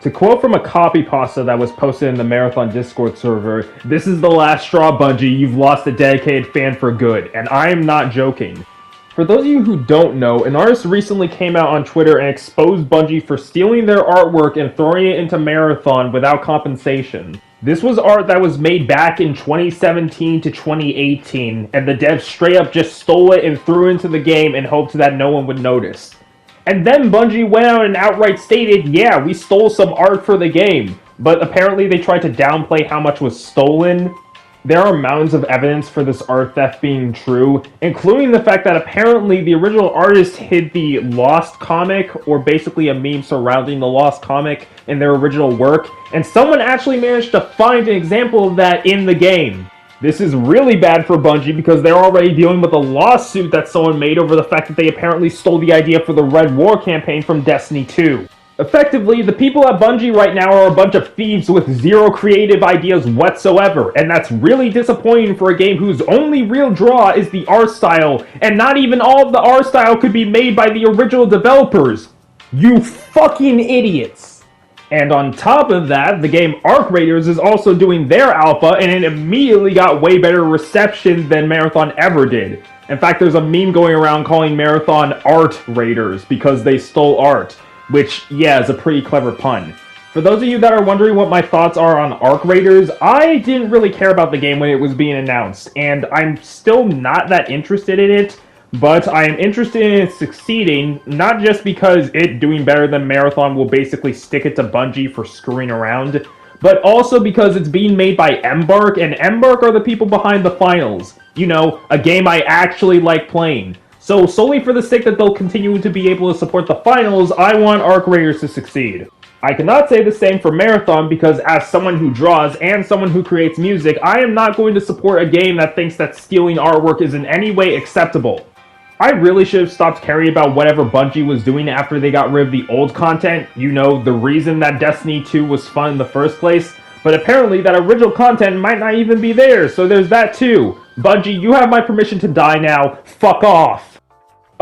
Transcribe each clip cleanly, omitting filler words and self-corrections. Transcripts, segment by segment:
To quote from a copy pasta that was posted in the Marathon Discord server, "This is the last straw, Bungie. You've lost a dedicated fan for good." And I am not joking. For those of you who don't know, an artist recently came out on Twitter and exposed Bungie for stealing their artwork and throwing it into Marathon without compensation. This was art that was made back in 2017 to 2018, and the devs straight up just stole it and threw it into the game in hopes that no one would notice. And then Bungie went out and outright stated, yeah, we stole some art for the game, but apparently they tried to downplay how much was stolen. There are mountains of evidence for this art theft being true, including the fact that apparently the original artist hid the Lost comic, or basically a meme surrounding the Lost comic, in their original work, and someone actually managed to find an example of that in the game. This is really bad for Bungie because they're already dealing with a lawsuit that someone made over the fact that they apparently stole the idea for the Red War campaign from Destiny 2. Effectively, the people at Bungie right now are a bunch of thieves with zero creative ideas whatsoever, and that's really disappointing for a game whose only real draw is the art style, and not even all of the art style could be made by the original developers. You fucking idiots! And on top of that, the game Arc Raiders is also doing their alpha, and it immediately got way better reception than Marathon ever did. In fact, there's a meme going around calling Marathon Art Raiders because they stole art, which, yeah, is a pretty clever pun. For those of you that are wondering what my thoughts are on Arc Raiders, I didn't really care about the game when it was being announced, and I'm still not that interested in it. But I am interested in it succeeding, not just because it doing better than Marathon will basically stick it to Bungie for screwing around, but also because it's being made by Embark, and Embark are the people behind the finals. You know, a game I actually like playing. So solely for the sake that they'll continue to be able to support the finals, I want Arc Raiders to succeed. I cannot say the same for Marathon because as someone who draws and someone who creates music, I am not going to support a game that thinks that stealing artwork is in any way acceptable. I really should have stopped caring about whatever Bungie was doing after they got rid of the old content. You know, the reason that Destiny 2 was fun in the first place. But apparently that original content might not even be there, so there's that too. Bungie, you have my permission to die now. Fuck off.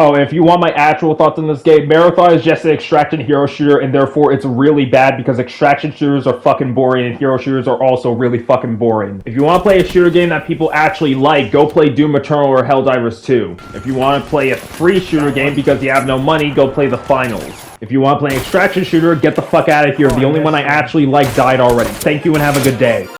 Oh, and if you want my actual thoughts on this game, Marathon is just an extraction hero shooter, and therefore it's really bad because extraction shooters are fucking boring and hero shooters are also really fucking boring. If you want to play a shooter game that people actually like, go play Doom Eternal or Helldivers 2. If you want to play a free shooter game because you have no money, go play the finals. If you want to play an extraction shooter, get the fuck out of here. The only one I actually like died already. Thank you and have a good day.